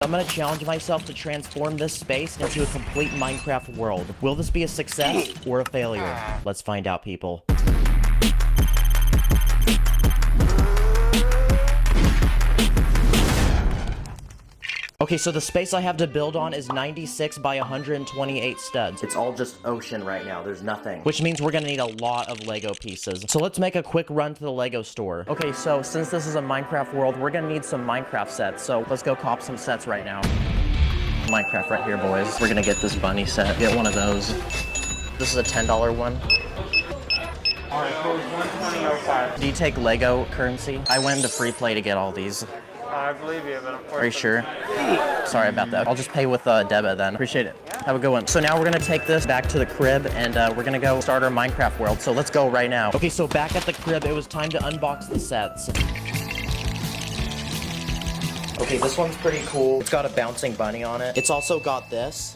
I'm gonna challenge myself to transform this space into a complete Minecraft world. Will this be a success or a failure? Let's find out, people. Okay, so the space I have to build on is 96 by 128 studs. It's all just ocean right now. There's nothing. Which means we're gonna need a lot of Lego pieces. So let's make a quick run to the Lego store. Okay, so since this is a Minecraft world, we're gonna need some Minecraft sets. So let's go cop some sets right now. Minecraft right here, boys. We're gonna get this bunny set. Get one of those. This is a $10 one. Alright, so it's 120.05. Do you take Lego currency? I went into free play to get all these. I believe you, but of course. Are you sure? Sorry about that. I'll just pay with debit then. Appreciate it. Have a good one. So now we're gonna take this back to the crib and we're gonna go start our Minecraft world. So let's go right now. Okay, so back at the crib, it was time to unbox the sets. Okay, this one's pretty cool. It's got a bouncing bunny on it. It's also got this.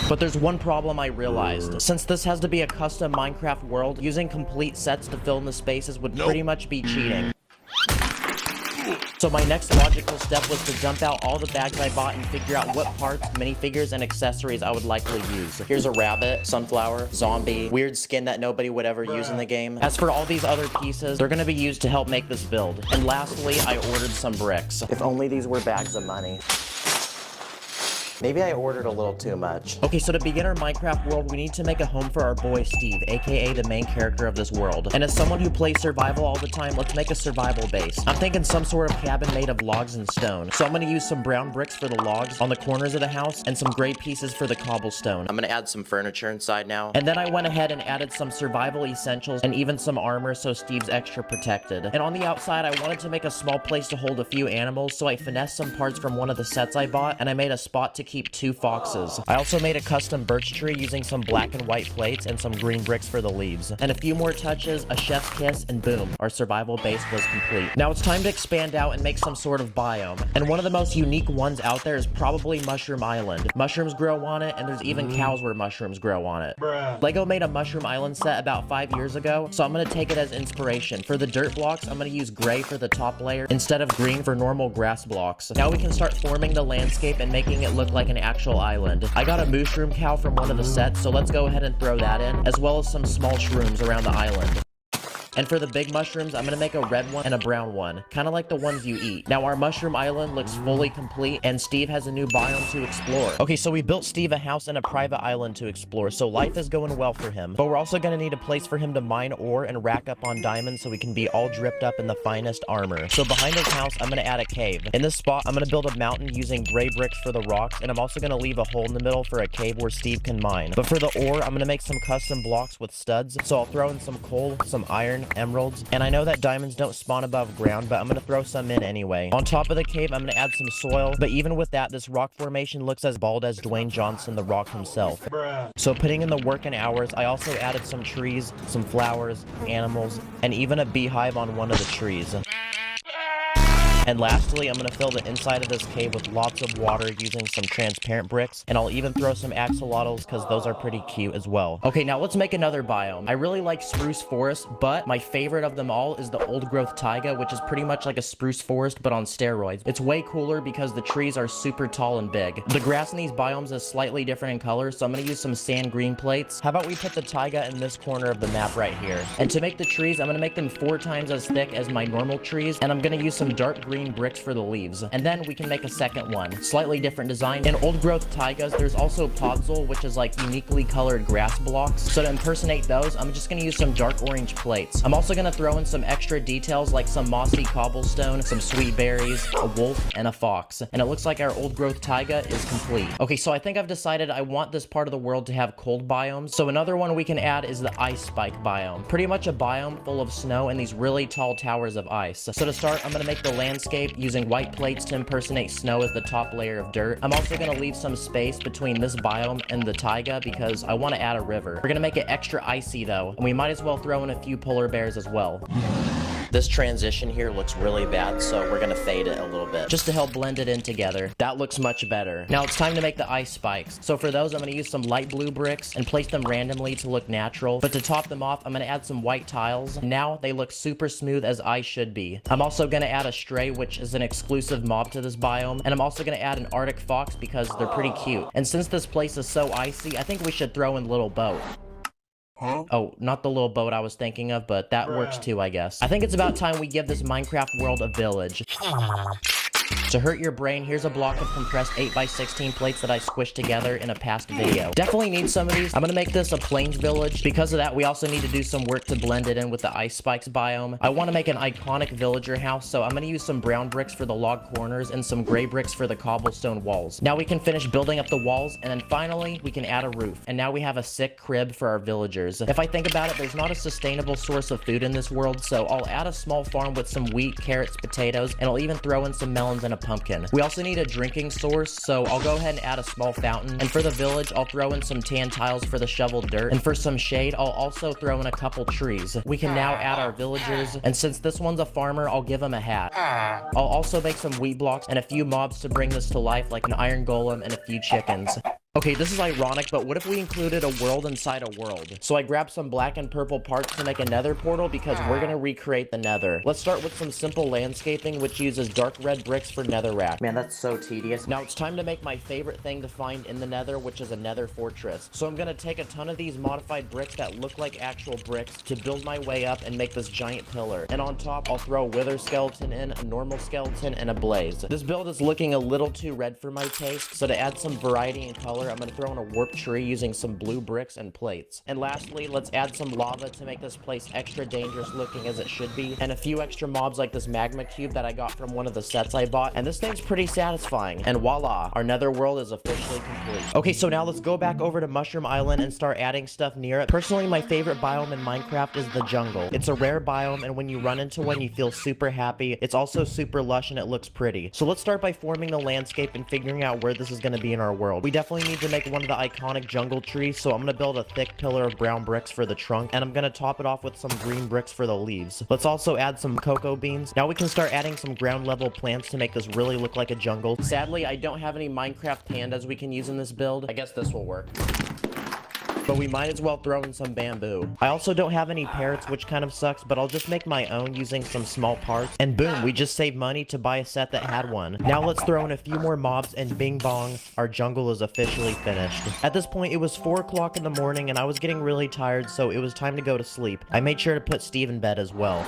But there's one problem I realized. Since this has to be a custom Minecraft world, using complete sets to fill in the spaces would pretty much be cheating. So my next logical step was to dump out all the bags I bought and figure out what parts, minifigures, and accessories I would likely use. Here's a rabbit, sunflower, zombie, weird skin that nobody would ever use in the game. As for all these other pieces, they're gonna be used to help make this build. And lastly, I ordered some bricks. If only these were bags of money. Maybe I ordered a little too much. Okay, so to begin our Minecraft world, we need to make a home for our boy Steve, aka the main character of this world. And as someone who plays survival all the time, let's make a survival base. I'm thinking some sort of cabin made of logs and stone. So I'm gonna use some brown bricks for the logs on the corners of the house and some gray pieces for the cobblestone. I'm gonna add some furniture inside now. And then I went ahead and added some survival essentials and even some armor so Steve's extra protected. And on the outside, I wanted to make a small place to hold a few animals, so I finessed some parts from one of the sets I bought and I made a spot to keep 2 foxes. I also made a custom birch tree using some black and white plates and some green bricks for the leaves. And a few more touches, a chef's kiss, and boom, our survival base was complete. Now it's time to expand out and make some sort of biome. And one of the most unique ones out there is probably Mushroom Island. Mushrooms grow on it, and there's even cows where mushrooms grow on it. Lego made a Mushroom Island set about 5 years ago, so I'm gonna take it as inspiration. For the dirt blocks, I'm gonna use gray for the top layer instead of green for normal grass blocks. Now we can start forming the landscape and making it look like an actual island. I got a mushroom cow from one of the sets, so let's go ahead and throw that in, as well as some small shrooms around the island. And for the big mushrooms, I'm gonna make a red one and a brown one, kind of like the ones you eat. Now our mushroom island looks fully complete, and Steve has a new biome to explore. Okay, so we built Steve a house and a private island to explore, so life is going well for him. But we're also gonna need a place for him to mine ore and rack up on diamonds so we can be all dripped up in the finest armor. So behind his house, I'm gonna add a cave. In this spot, I'm gonna build a mountain using gray bricks for the rocks, and I'm also gonna leave a hole in the middle for a cave where Steve can mine. But for the ore, I'm gonna make some custom blocks with studs, so I'll throw in some coal, some iron, emeralds, and I know that diamonds don't spawn above ground, but I'm gonna throw some in anyway. On top of the cave, I'm gonna add some soil, but even with that, this rock formation looks as bald as Dwayne Johnson, the Rock himself. So putting in the work and hours, I also added some trees, some flowers, animals, and even a beehive on one of the trees. And lastly, I'm gonna fill the inside of this cave with lots of water using some transparent bricks, and I'll even throw some axolotls because those are pretty cute as well. Okay, now let's make another biome. I really like spruce forest, but my favorite of them all is the old growth taiga, which is pretty much like a spruce forest but on steroids. It's way cooler because the trees are super tall and big. The grass in these biomes is slightly different in color, so I'm gonna use some sand green plates. How about we put the taiga in this corner of the map right here? And to make the trees, I'm gonna make them 4 times as thick as my normal trees, and I'm gonna use some dark green bricks for the leaves. And then we can make a second one, slightly different design. In old growth taigas, there's also podzol, which is like uniquely colored grass blocks. So to impersonate those, I'm just gonna use some dark orange plates. I'm also gonna throw in some extra details like some mossy cobblestone, some sweet berries, a wolf, and a fox. And it looks like our old growth taiga is complete. Okay, so I think I've decided I want this part of the world to have cold biomes. So another one we can add is the ice spike biome. Pretty much a biome full of snow and these really tall towers of ice. So to start, I'm gonna make the landscape using white plates to impersonate snow as the top layer of dirt. I'm also gonna leave some space between this biome and the taiga because I want to add a river. We're gonna make it extra icy though, and we might as well throw in a few polar bears as well. This transition here looks really bad, so we're gonna fade it a little bit just to help blend it in together. That looks much better. Now it's time to make the ice spikes. So for those, I'm gonna use some light blue bricks and place them randomly to look natural. But to top them off, I'm gonna add some white tiles. Now they look super smooth as ice should be. I'm also gonna add a stray, which is an exclusive mob to this biome. And I'm also gonna add an Arctic fox because they're pretty cute. And since this place is so icy, I think we should throw in Little Boat. Huh? Oh, not the little boat I was thinking of, but that works too, I guess. I think it's about time we give this Minecraft world a village. To hurt your brain, here's a block of compressed 8x16 plates that I squished together in a past video. Definitely need some of these. I'm gonna make this a plains village. Because of that, we also need to do some work to blend it in with the ice spikes biome. I want to make an iconic villager house, so I'm gonna use some brown bricks for the log corners and some gray bricks for the cobblestone walls. Now we can finish building up the walls, and then finally, we can add a roof. And now we have a sick crib for our villagers. If I think about it, there's not a sustainable source of food in this world, so I'll add a small farm with some wheat, carrots, potatoes, and I'll even throw in some melons and a pumpkin. We also need a drinking source, so I'll go ahead and add a small fountain. And for the village, I'll throw in some tan tiles for the shoveled dirt. And for some shade, I'll also throw in a couple trees. We can now add our villagers. And since this one's a farmer, I'll give him a hat. I'll also make some wheat blocks and a few mobs to bring this to life, like an iron golem and a few chickens. Okay, this is ironic, but what if we included a world inside a world? So I grabbed some black and purple parts to make a nether portal because we're gonna recreate the nether. Let's start with some simple landscaping, which uses dark red bricks for netherrack. Man, that's so tedious. Now it's time to make my favorite thing to find in the nether, which is a nether fortress. So I'm gonna take a ton of these modified bricks that look like actual bricks to build my way up and make this giant pillar. And on top, I'll throw a wither skeleton in, a normal skeleton, and a blaze. This build is looking a little too red for my taste, so to add some variety and color, I'm gonna throw in a warp tree using some blue bricks and plates. And lastly, let's add some lava to make this place extra dangerous looking as it should be, and a few extra mobs like this magma cube that I got from one of the sets I bought, and this thing's pretty satisfying. And voila, our nether world is officially complete. Okay, so now let's go back over to Mushroom Island and start adding stuff near it. Personally, my favorite biome in Minecraft is the jungle. It's a rare biome, and when you run into one, you feel super happy. It's also super lush and it looks pretty. So let's start by forming the landscape and figuring out where this is going to be in our world. We definitely need to make one of the iconic jungle trees, so I'm gonna build a thick pillar of brown bricks for the trunk, and I'm gonna top it off with some green bricks for the leaves. Let's also add some cocoa beans. Now we can start adding some ground level plants to make this really look like a jungle. Sadly, I don't have any Minecraft pandas we can use in this build. I guess this will work. But we might as well throw in some bamboo. I also don't have any parrots, which kind of sucks, but I'll just make my own using some small parts. And boom, we just saved money to buy a set that had one. Now let's throw in a few more mobs, and bing bong, our jungle is officially finished. At this point, it was 4 o'clock in the morning, and I was getting really tired, so it was time to go to sleep. I made sure to put Steve in bed as well.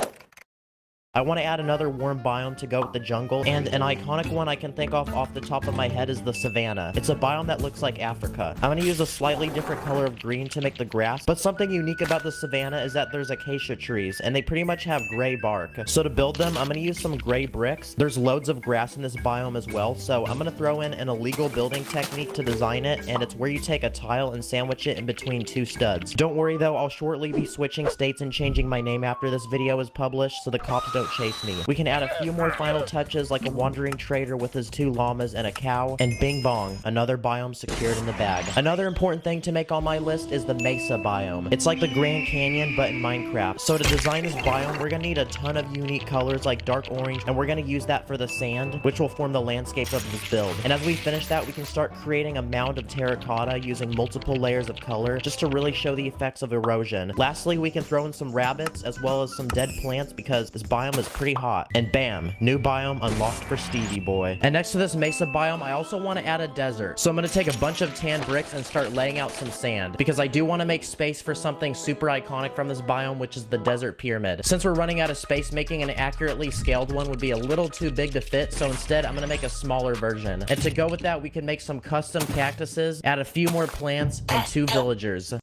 I want to add another warm biome to go with the jungle, and an iconic one I can think of off the top of my head is the savanna. It's a biome that looks like Africa. I'm going to use a slightly different color of green to make the grass, but something unique about the savanna is that there's acacia trees, and they pretty much have gray bark. So to build them, I'm going to use some gray bricks. There's loads of grass in this biome as well, so I'm going to throw in an illegal building technique to design it, and it's where you take a tile and sandwich it in between 2 studs. Don't worry though, I'll shortly be switching states and changing my name after this video is published, so the cops don't chase me. We can add a few more final touches like a wandering trader with his 2 llamas and a cow, and bing bong, another biome secured in the bag. Another important thing to make on my list is the mesa biome. It's like the Grand Canyon but in Minecraft. So to design this biome, we're gonna need a ton of unique colors like dark orange, and we're gonna use that for the sand, which will form the landscape of this build. And as we finish that, we can start creating a mound of terracotta using multiple layers of color just to really show the effects of erosion. Lastly, we can throw in some rabbits as well as some dead plants because this biome is pretty hot. And bam, new biome unlocked for Stevie boy. And next to this mesa biome, I also want to add a desert. So I'm going to take a bunch of tan bricks and start laying out some sand because I do want to make space for something super iconic from this biome, which is the desert pyramid. Since we're running out of space, making an accurately scaled one would be a little too big to fit, so instead I'm going to make a smaller version. And to go with that, we can make some custom cactuses, add a few more plants, and 2 villagers.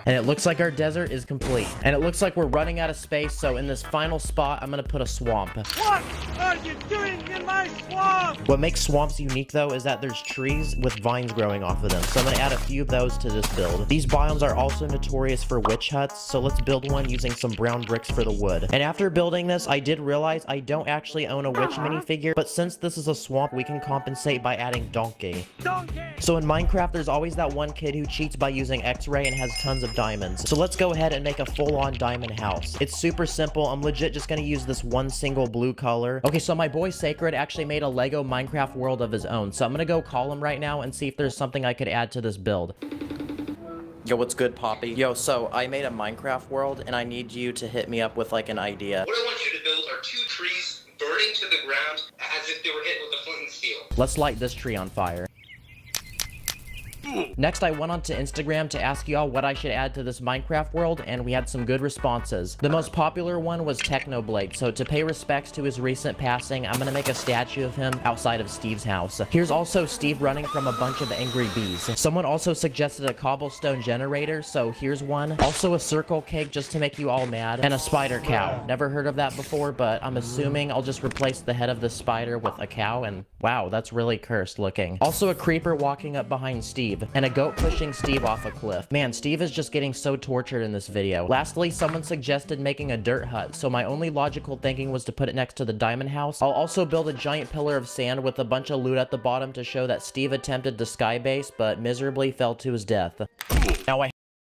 And it looks like our desert is complete. And it looks like we're running out of space, so in this final spot, I'm going to put a swamp. What are you doing in my swamp! What makes swamps unique though is that there's trees with vines growing off of them, so I'm gonna add a few of those to this build. These biomes are also notorious for witch huts, so let's build one using some brown bricks for the wood. And after building this, I did realize I don't actually own a witch minifigure, but since this is a swamp, we can compensate by adding donkey. So in Minecraft, there's always that one kid who cheats by using X-ray and has tons of diamonds. So let's go ahead and make a full-on diamond house. It's super simple. I'm legit just gonna use this one single blue color. Okay, so my boy Sacred actually made a Lego Minecraft world of his own, so I'm gonna go call him right now and see if there's something I could add to this build. Yo, what's good, Poppy? Yo, so I made a Minecraft world, and I need you to hit me up with, like, an idea. What I want you to build are 2 trees burning to the ground as if they were hit with a flint and steel. Let's light this tree on fire. Next, I went onto Instagram to ask y'all what I should add to this Minecraft world, and we had some good responses. The most popular one was Technoblade, so to pay respects to his recent passing, I'm gonna make a statue of him outside of Steve's house. Here's also Steve running from a bunch of angry bees. Someone also suggested a cobblestone generator, so here's one. Also a circle cake just to make you all mad, and a spider cow. Never heard of that before, but I'm assuming I'll just replace the head of the spider with a cow, and wow, that's really cursed looking. Also a creeper walking up behind Steve, and a goat pushing Steve off a cliff. Man, Steve is just getting so tortured in this video. Lastly, someone suggested making a dirt hut, so my only logical thinking was to put it next to the diamond house. I'll also build a giant pillar of sand with a bunch of loot at the bottom to show that Steve attempted the sky base, but miserably fell to his death. Now I